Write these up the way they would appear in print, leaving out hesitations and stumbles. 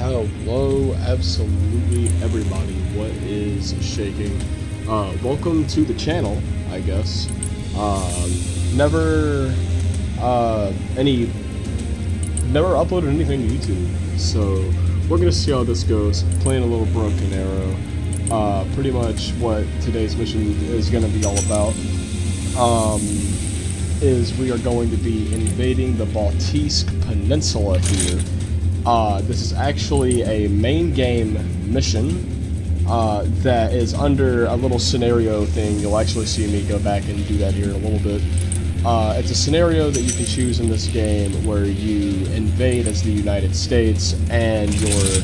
Hello, absolutely everybody. What is shaking? Welcome to the channel, I guess. Never, never uploaded anything to YouTube, so we're gonna see how this goes. Playing a little Broken Arrow. Pretty much what today's mission is gonna be all about. Is we are going to be invading the Baltisk Peninsula here. This is actually a main game mission that is under a little scenario thing. You'll actually see me go back and do that here in a little bit. It's a scenario that you can choose in this game where you invade as the United States and you're,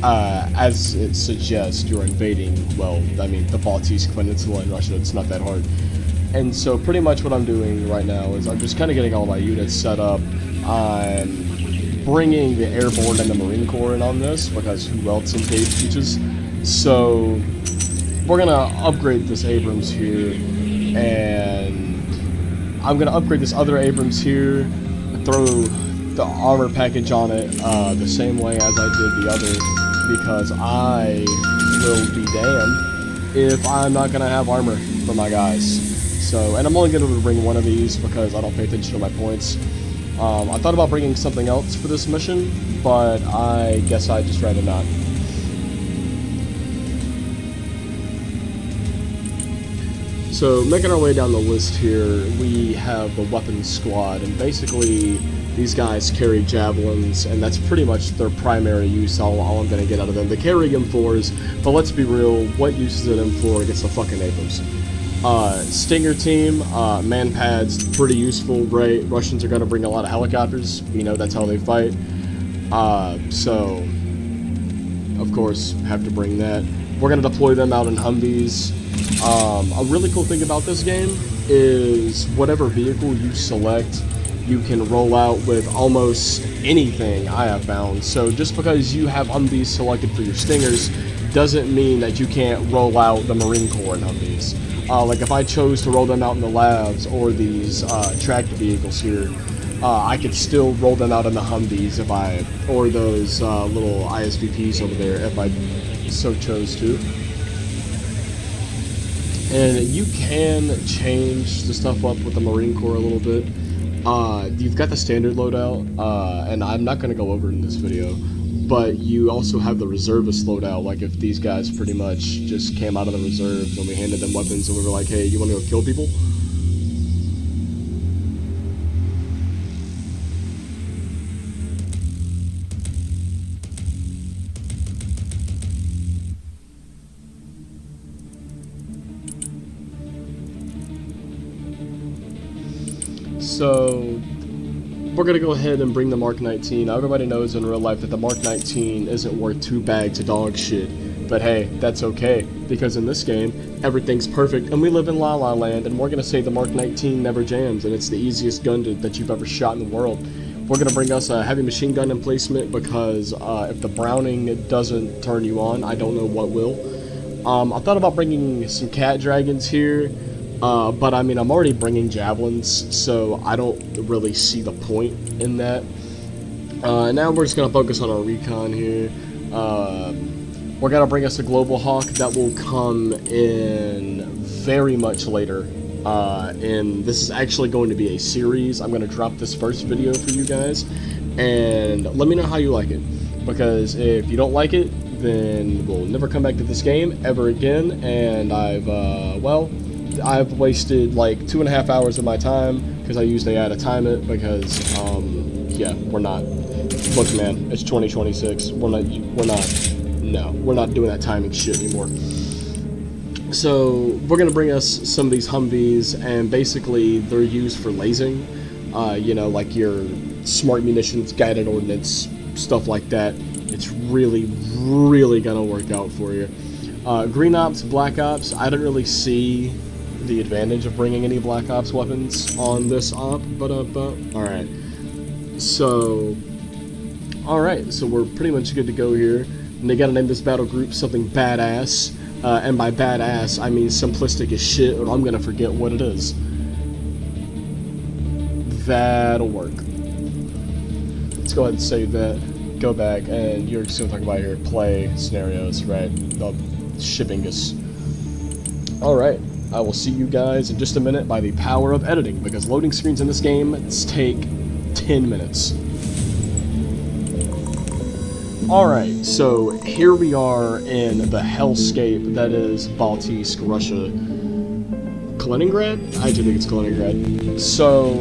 as it suggests, you're invading, well, I mean, the Baltisk Peninsula in Russia. It's not that hard. And so pretty much what I'm doing right now is I'm just kind of getting all my units set up. I'm bringing the airborne and the Marine Corps in on this, because who else invades beaches? So we're gonna upgrade this Abrams here, and I'm gonna upgrade this other Abrams here, throw the armor package on it the same way as I did the other, because I will be damned if I'm not gonna have armor for my guys. So, and I'm only gonna bring one of these because I don't pay attention to my points. I thought about bringing something else for this mission, but I guess I'd just rather not. So, making our way down the list here, we have the weapons squad, and basically these guys carry javelins, and that's pretty much their primary use, all I'm going to get out of them. They carry M4s, but let's be real, what use is an M4 against the fucking Abrams? Stinger team, man pads, pretty useful, right? Russians are going to bring a lot of helicopters, you know, that's how they fight. So, of course, have to bring that. We're going to deploy them out in Humvees. A really cool thing about this game is whatever vehicle you select, you can roll out with almost anything, I have found. So just because you have Humvees selected for your Stingers doesn't mean that you can't roll out the Marine Corps in Humvees. Like if I chose to roll them out in the labs or these tractor vehicles here, I could still roll them out in the Humvees if I, or those little ISVPs over there if I so chose to. And you can change the stuff up with the Marine Corps a little bit. You've got the standard loadout, and I'm not going to go over it in this video, but you also have the reservist loadout. Like if these guys pretty much just came out of the reserves and we handed them weapons and we were like, hey, you want to go kill people? So we're going to go ahead and bring the Mark 19. Now, everybody knows in real life that the Mark 19 isn't worth 2 bags of dog shit. But hey, that's okay, because in this game, everything's perfect, and we live in La La Land, and we're going to say the Mark 19 never jams, and it's the easiest gun that you've ever shot in the world. We're going to bring us a heavy machine gun emplacement, because if the Browning doesn't turn you on, I don't know what will. I thought about bringing some cat dragons here. But I mean, I'm already bringing javelins, so I don't really see the point in that. Now we're just going to focus on our recon here. We're going to bring us a Global Hawk that will come in very much later. And this is actually going to be a series. I'm going to drop this first video for you guys, and let me know how you like it. Because if you don't like it, then we'll never come back to this game ever again, and I've wasted like 2.5 hours of my time because I used AI to time it, because yeah, we're not, look man, it's 2026, we're not doing that timing shit anymore. So we're gonna bring us some of these Humvees, and basically they're used for lasing, you know, like your smart munitions, guided ordnance, stuff like that. It's really gonna work out for you. Green Ops, Black Ops, I don't really see the advantage of bringing any Black Ops weapons on this op, but alright. So we're pretty much good to go here, and they gotta name this battle group something badass, and by badass I mean simplistic as shit, or I'm gonna forget what it is. That'll work. Let's go ahead and save that. go back, and you're just going to talk about your play scenarios, right? The shippingus. Alright, I will see you guys in just a minute by the power of editing, because loading screens in this game take 10 minutes. Alright, so here we are in the hellscape that is Baltisk, Russia. Kaliningrad? I actually think it's Kaliningrad. So,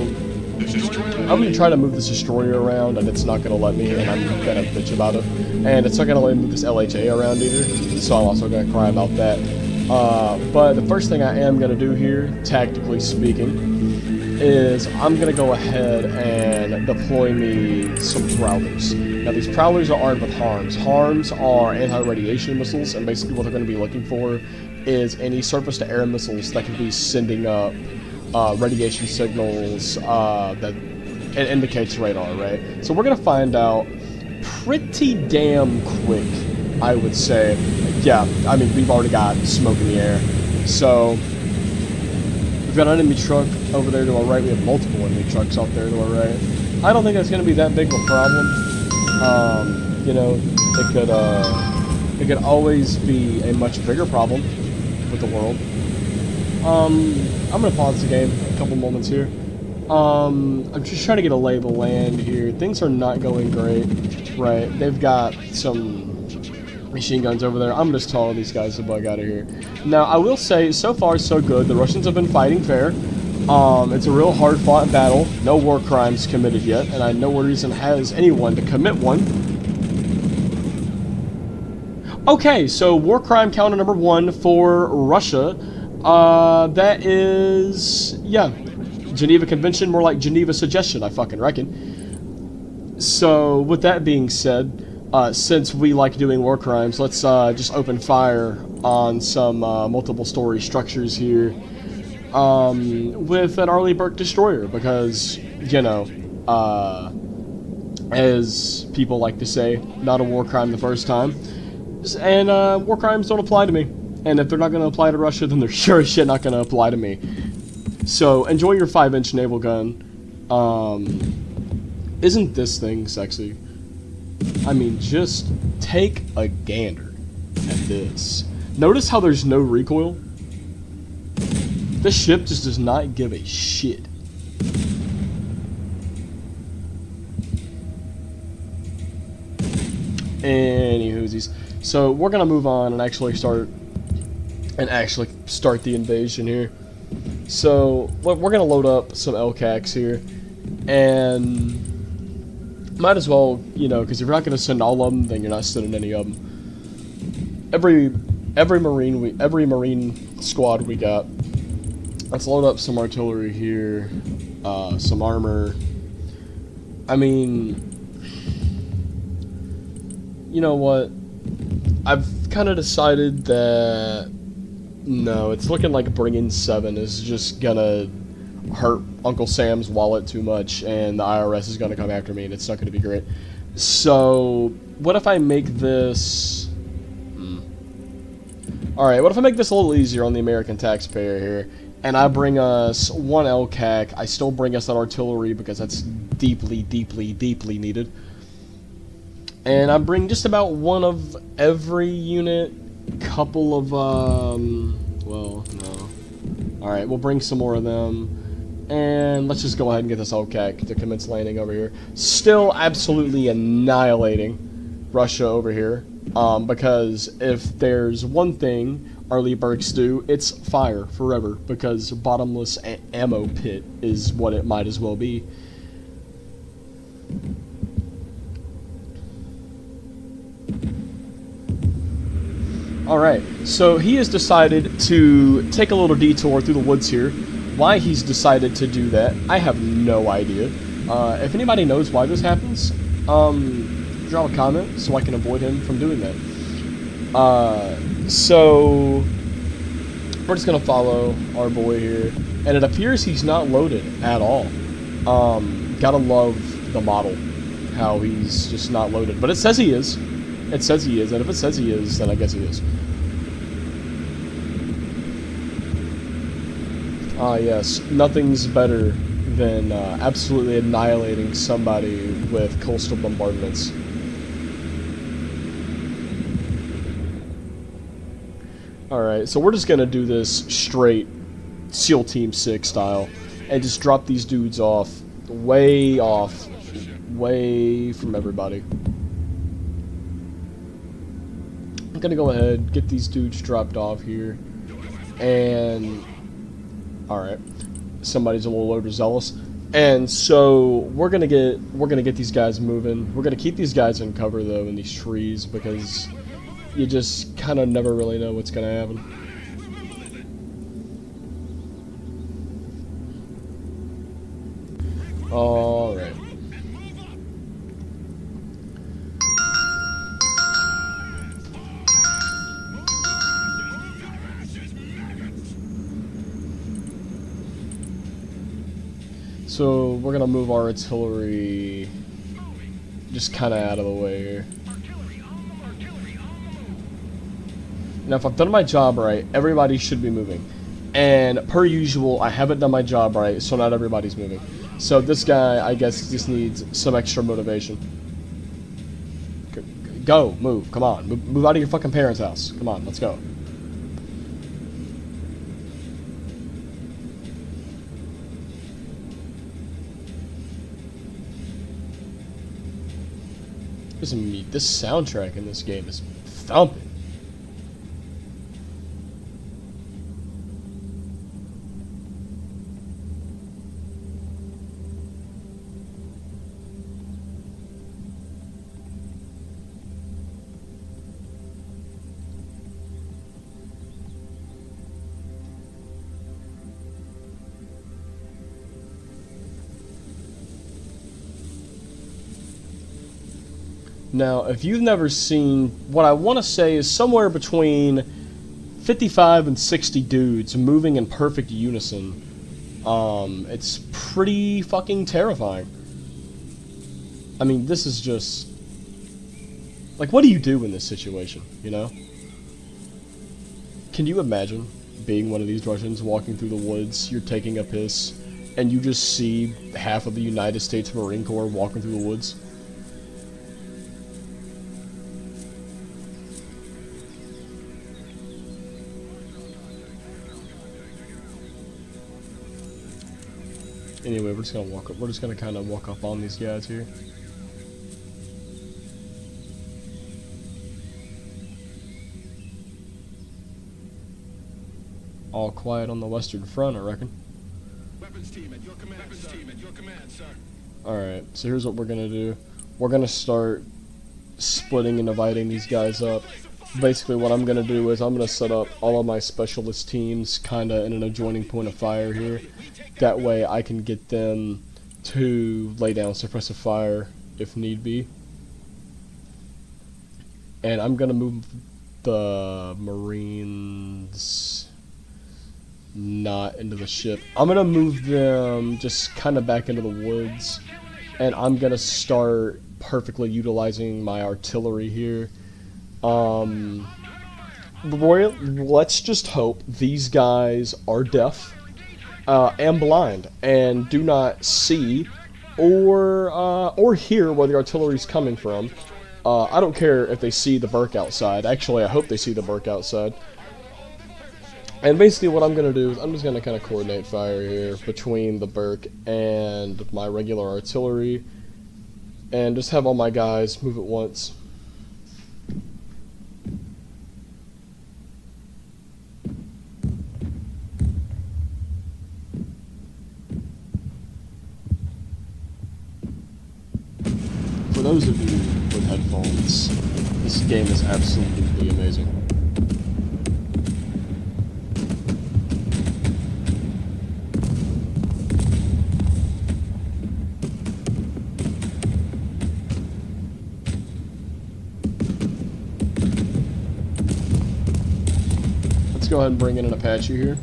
I'm going to try to move this destroyer around, and it's not going to let me, and I'm going to bitch about it. And it's not going to let me move this LHA around either, so I'm also going to cry about that. But the first thing I am going to do here, tactically speaking, is I'm going to go ahead and deploy me some Prowlers. Now, these Prowlers are armed with HARMs. HARMs are anti-radiation missiles, and basically what they're going to be looking for is any surface-to-air missiles that can be sending up radiation signals that it indicates radar, right? So we're going to find out pretty damn quick, I would say. Yeah, I mean, we've already got smoke in the air. So, we've got an enemy truck over there to our right. We have multiple enemy trucks out there to our right. I don't think that's going to be that big of a problem. You know, it could always be a much bigger problem with the world. I'm going to pause the game a couple moments here. I'm just trying to get a lay of the land here. Things are not going great, right? They've got some machine guns over there. I'm just telling these guys to bug out of here. Now, I will say, so far so good. The Russians have been fighting fair. It's a real hard-fought battle. No war crimes committed yet, and I no reason has anyone to commit one. Okay, so war crime counter number 1 for Russia. That is, yeah, Geneva Convention, more like Geneva Suggestion, I fucking reckon. So, with that being said, since we like doing war crimes, let's just open fire on some multiple story structures here with an Arleigh Burke destroyer, because, you know, as people like to say, not a war crime the first time, and war crimes don't apply to me, and if they're not going to apply to Russia, then they're sure as shit not going to apply to me. So enjoy your 5-inch naval gun. Isn't this thing sexy? I mean, just take a gander at this. Notice how there's no recoil? This ship just does not give a shit. Anywhoosies. So we're gonna move on and actually start the invasion here. So we're gonna load up some LCACs here, and might as well, you know, because if you're not going to send all of them, then you're not sending any of them. Every marine squad we got. Let's load up some artillery here, some armor. I mean, you know what? I've kind of decided that no, it's looking like bringing 7 is just gonna hurt Uncle Sam's wallet too much, and the IRS is going to come after me, and it's not going to be great. So, what if I make this... Alright, what if I make this a little easier on the American taxpayer here, and I bring us 1 LCAC, I still bring us that artillery because that's deeply, deeply, deeply needed. And I bring just about 1 of every unit, couple of, well, no. Alright, we'll bring some more of them. And let's just go ahead and get this LCAC to commence landing over here. Still absolutely annihilating Russia over here. Because if there's one thing Arleigh Burkes do, it's fire forever. Because bottomless ammo pit is what it might as well be. Alright, so he has decided to take a little detour through the woods here. Why he's decided to do that, I have no idea. If anybody knows why this happens, drop a comment so I can avoid him from doing that. So we're just gonna follow our boy here, and it appears he's not loaded at all. Gotta love the model, how he's just not loaded, but it says he is. It says he is, and if it says he is, then I guess he is. Ah, yes. Nothing's better than absolutely annihilating somebody with coastal bombardments. Alright, so we're just gonna do this straight SEAL Team 6 style. And just drop these dudes off. Way from everybody. I'm gonna go ahead, get these dudes dropped off here. And... Alright. Somebody's a little overzealous. And so we're gonna get these guys moving. We're gonna keep these guys in cover though in these trees because you just kind of never really know what's gonna happen. All right. So we're gonna move our artillery just kind of out of the way here. Now, if I've done my job right, everybody should be moving. And per usual, I haven't done my job right, so not everybody's moving. So this guy, I guess, just needs some extra motivation. Go, move, come on, move out of your fucking parents' house. Come on, let's go. This soundtrack in this game is thumping. Now, if you've never seen, what I want to say is somewhere between 55 and 60 dudes moving in perfect unison. It's pretty fucking terrifying. I mean, this is just... Like, what do you do in this situation, you know? Can you imagine being one of these Russians walking through the woods, you're taking a piss, and you just see half of the United States Marine Corps walking through the woods? Anyway, we're just gonna walk up. We're just gonna kind of walk up on these guys here. All quiet on the Western Front, I reckon. Weapons team at your command, sir. All right. So here's what we're gonna do. We're gonna start splitting and dividing these guys up. Basically, what I'm gonna do is I'm gonna set up all of my specialist teams kind of in an adjoining point of fire here. That way I can get them to lay down suppressive fire if need be. And I'm gonna move the Marines not into the ship. I'm gonna move them just kind of back into the woods. And I'm gonna start perfectly utilizing my artillery here. Let's just hope these guys are deaf and blind and do not see or hear where the artillery's coming from. I don't care if they see the Burke outside. Actually, I hope they see the Burke outside. And basically what I'm going to do is I'm just going to kind of coordinate fire here between the Burke and my regular artillery and just have all my guys move at once. For those of you with headphones, this game is absolutely amazing. Let's go ahead and bring in an Apache here.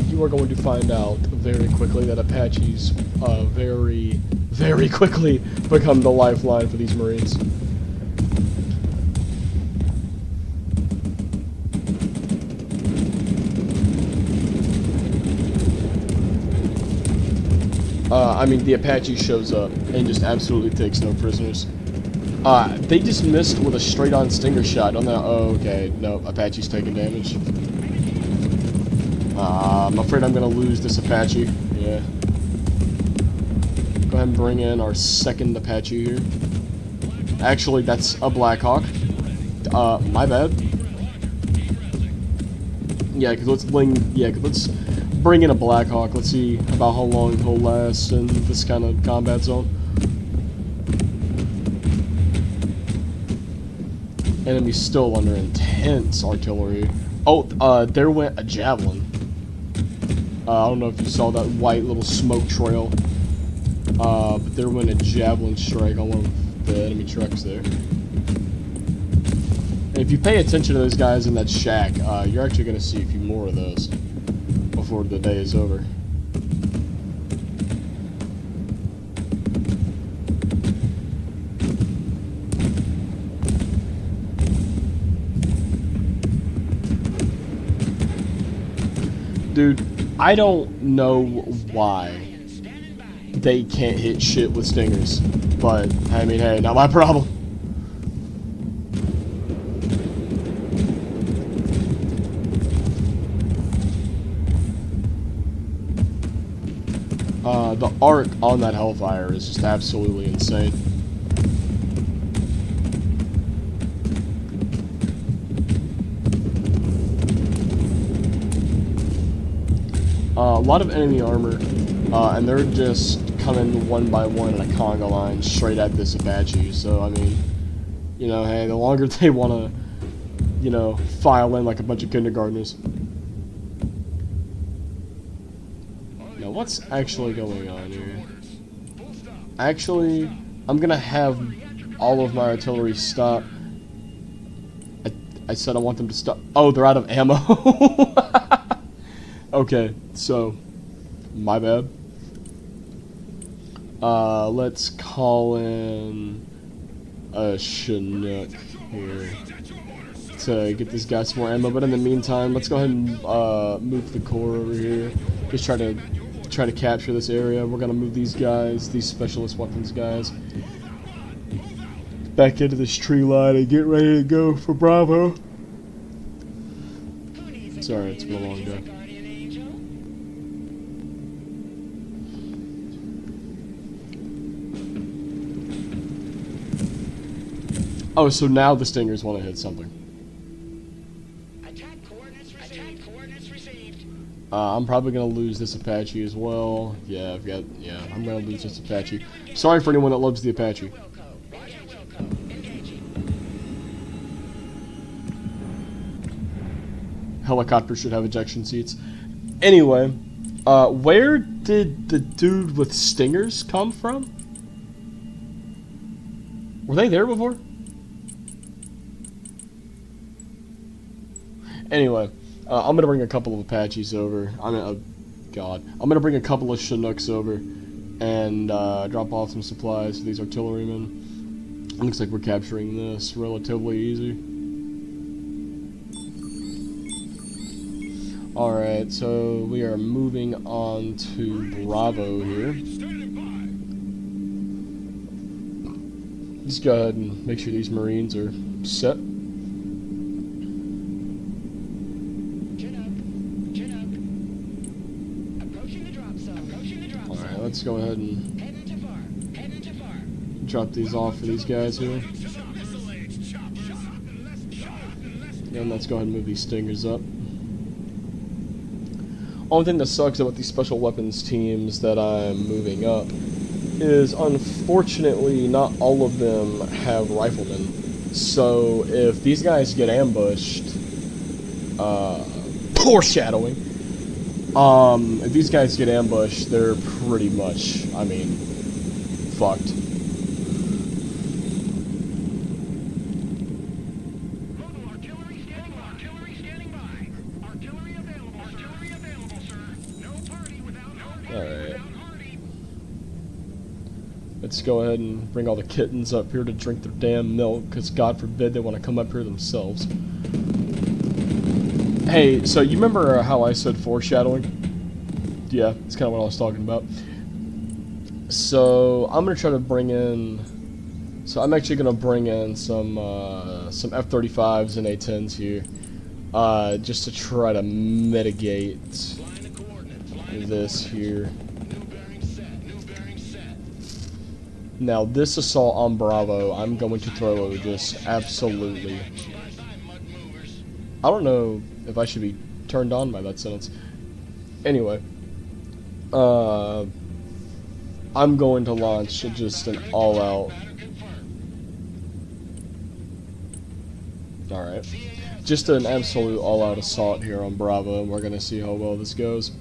You are going to find out very quickly that Apaches very quickly become the lifeline for these Marines. I mean, the Apache shows up and just absolutely takes no prisoners. They just missed with a straight-on stinger shot on that. Oh, okay. No, Apache's taking damage. I'm afraid I'm gonna lose this Apache. Yeah. Go ahead and bring in our second Apache here. Actually, that's a Blackhawk. My bad. Yeah, cause let's bring in a Blackhawk. Let's see about how long he'll last in this kind of combat zone. Enemy's still under intense artillery. Oh, there went a javelin. I don't know if you saw that white little smoke trail. But there went a javelin strike on one of the enemy trucks there. And if you pay attention to those guys in that shack, you're actually going to see a few more of those before the day is over. Dude, I don't know why they can't hit shit with stingers, but I mean, hey, not my problem. The arc on that Hellfire is just absolutely insane. A lot of enemy armor, and they're just coming one by one in a conga line straight at this Apache. So, I mean, you know, hey, the longer they want to, you know, file in like a bunch of kindergartners. Now, what's actually going on here? Actually, I'm going to have all of my artillery stop. I said I want them to stop. Oh, they're out of ammo. Okay, so, my bad. Let's call in a Chinook here to get this guy some more ammo. But in the meantime, let's go ahead and move the core over here. Just try to capture this area. We're gonna move these guys, these specialist weapons guys, back into this tree line and get ready to go for Bravo. Sorry, it's been a long day. Oh, so now the stingers want to hit something. Attack coordinates received. I'm probably gonna lose this Apache as well. Yeah, I'm gonna lose this Apache. Sorry for anyone that loves the Apache. Helicopter should have ejection seats. Anyway, where did the dude with stingers come from? Were they there before? Anyway, I'm gonna bring a couple of Apaches over. I'm gonna bring a couple of Chinooks over and drop off some supplies to these artillerymen. Looks like we're capturing this relatively easy. Alright, so we are moving on to Bravo here. Just go ahead and make sure these Marines are set. Alright, let's go ahead and drop these off for these guys here. And let's go ahead and move these stingers up. Only thing that sucks about these special weapons teams that I'm moving up is, unfortunately, not all of them have riflemen. So if these guys get ambushed, foreshadowing. If these guys get ambushed, they're pretty much, I mean, fucked. Alright. Let's go ahead and bring all the kittens up here to drink their damn milk, because God forbid they want to come up here themselves. Hey, so you remember how I said foreshadowing? Yeah, that's kind of what I was talking about. So, I'm going to try to bring in So I'm actually gonna bring in some F-35s and A-10s here, just to try to mitigate this here. Now this assault on Bravo, I'm going to throw just absolutely. I don't know if I should be turned on by that sentence. Anyway, I'm going to launch just an all-out. Alright. Just an absolute all-out assault here on Bravo, and we're gonna see how well this goes.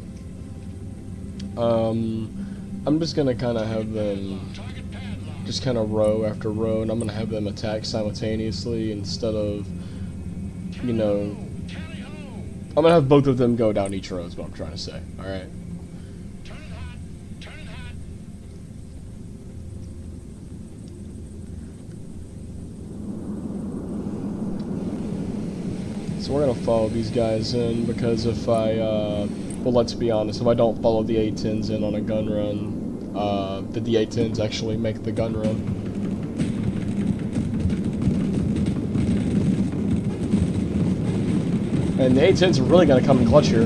I'm just gonna kind of have them just kind of row after row, and I'm gonna have them attack simultaneously instead of, you know, I'm gonna have both of them go down each row is what I'm trying to say. Alright. So we're gonna follow these guys in, because if I, well, let's be honest, if I don't follow the A-10s in on a gun run, did the A-10s actually make the gun run? And the A-10s are really gonna come in clutch here.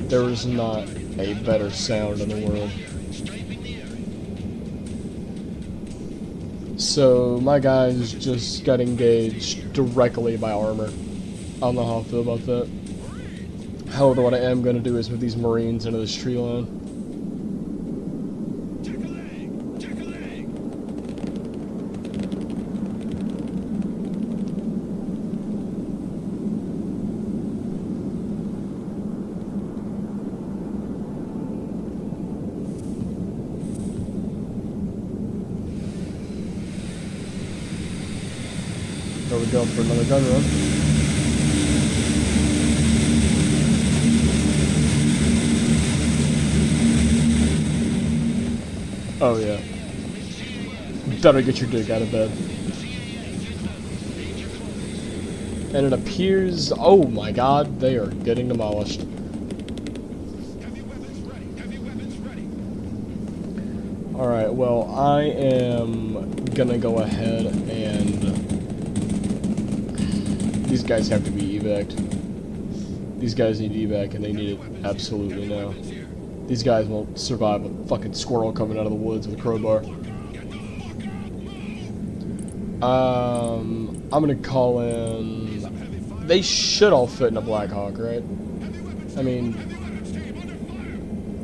There is not a better sound in the world. So my guys just got engaged directly by armor. I don't know how I feel about that. However, what I am going to do is move these Marines into this tree line. There we go for another gun run. Oh yeah. Better get your dick out of bed. And it appears, oh my god, they are getting demolished. Alright, well, I am gonna go ahead and these guys have to be evac'd. These guys need evac, and they need it absolutely now. These guys won't survive a fucking squirrel coming out of the woods with a crowbar. I'm gonna call in. They should all fit in a Black Hawk, right? I mean,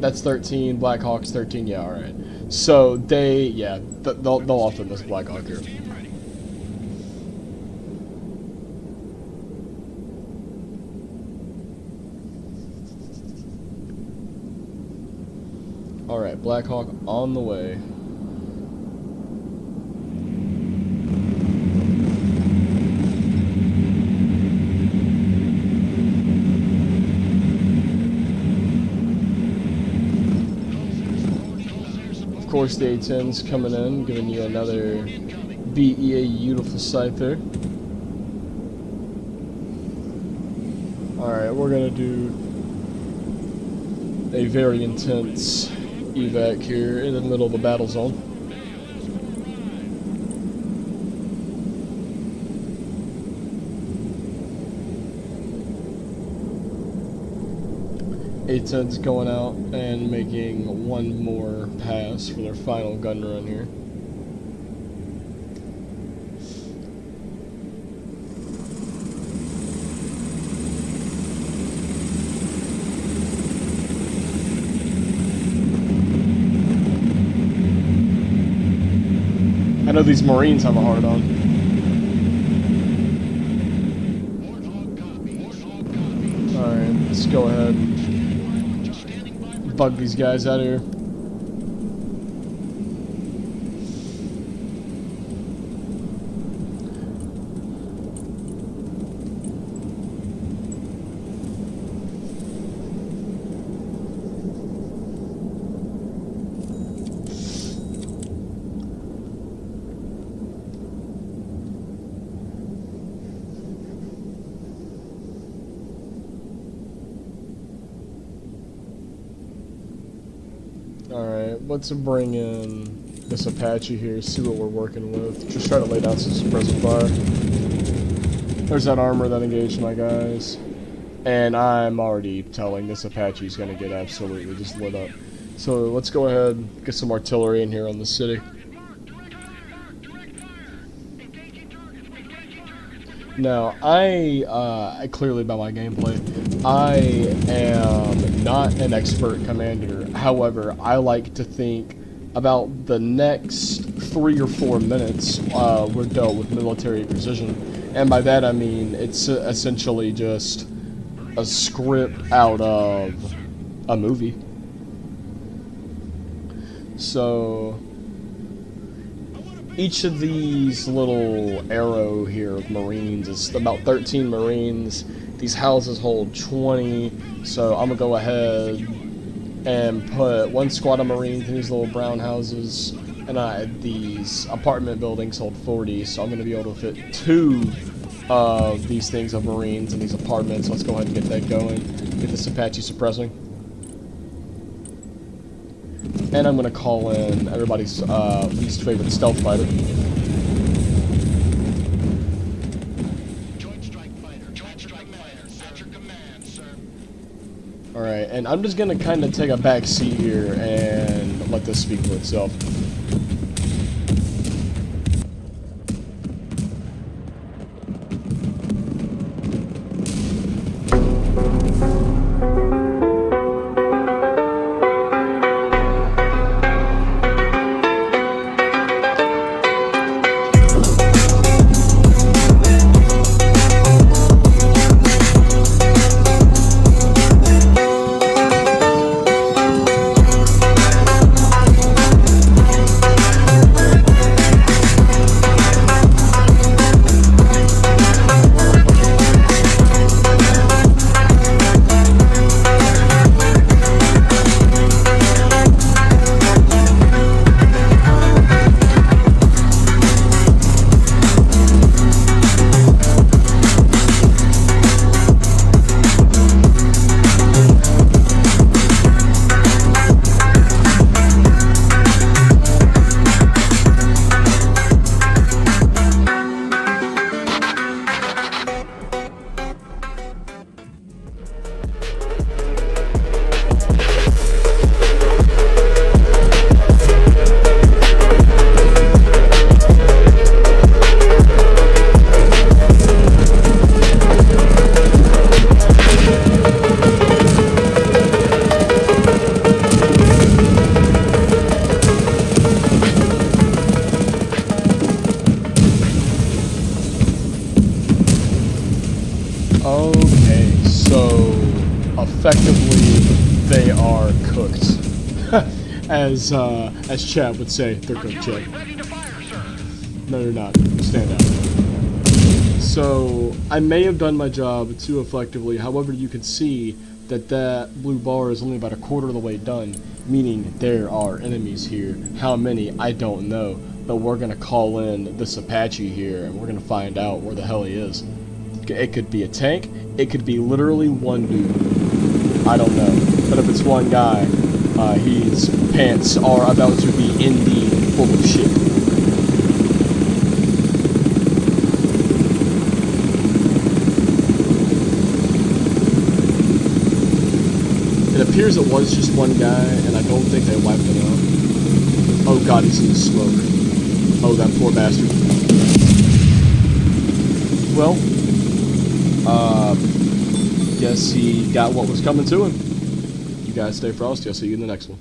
that's 13. Black Hawk's 13. Yeah, all right. So they'll all fit in this Black Hawk here. Alright, Black Hawk on the way. Of course, the A-10's coming in, giving you another BEA beautiful sight there. Alright, we're gonna do a very intense evac here in the middle of the battle zone. A-10's going out and making one more pass for their final gun run here. I know these Marines have a hard on. Alright, let's go ahead and bug these guys out of here. Alright, let's bring in this Apache here, see what we're working with. Just try to lay down some suppressive fire. There's that armor that engaged my guys. And I'm already telling this Apache's gonna get absolutely just lit up. So let's go ahead and get some artillery in here on the city. Now, I clearly by my gameplay, I am not an expert commander. However, I like to think about the next 3 or 4 minutes we're dealt with military precision. And by that I mean it's essentially just a script out of a movie. So each of these little arrow here of Marines is about 13 Marines. These houses hold 20, so I'm gonna go ahead and put 1 squad of Marines in these little brown houses, and these apartment buildings hold 40, so I'm gonna be able to fit 2 of these things of Marines in these apartments. Let's go ahead and get that going. Get this Apache suppressing. And I'm going to call in everybody's least favorite stealth fighter. Joint strike fighter, at your command, sir. Alright, and I'm just going to kind of take a back seat here and let this speak for itself. Okay, so effectively they are cooked. as Chad would say, they're cooked, Chad. No, they're not. Stand out. So I may have done my job too effectively. However, you can see that that blue bar is only about a quarter of the way done, meaning there are enemies here. How many, I don't know. But we're gonna call in this Apache here, and we're gonna find out where the hell he is. It could be a tank. It could be literally one dude. I don't know. But if it's one guy, his pants are about to be indeed full of shit. It appears it was just one guy, and I don't think they wiped it out. Oh god, he's in the smoke. Oh, that poor bastard. Well, guess he got what was coming to him. You guys stay frosty. I'll see you in the next one.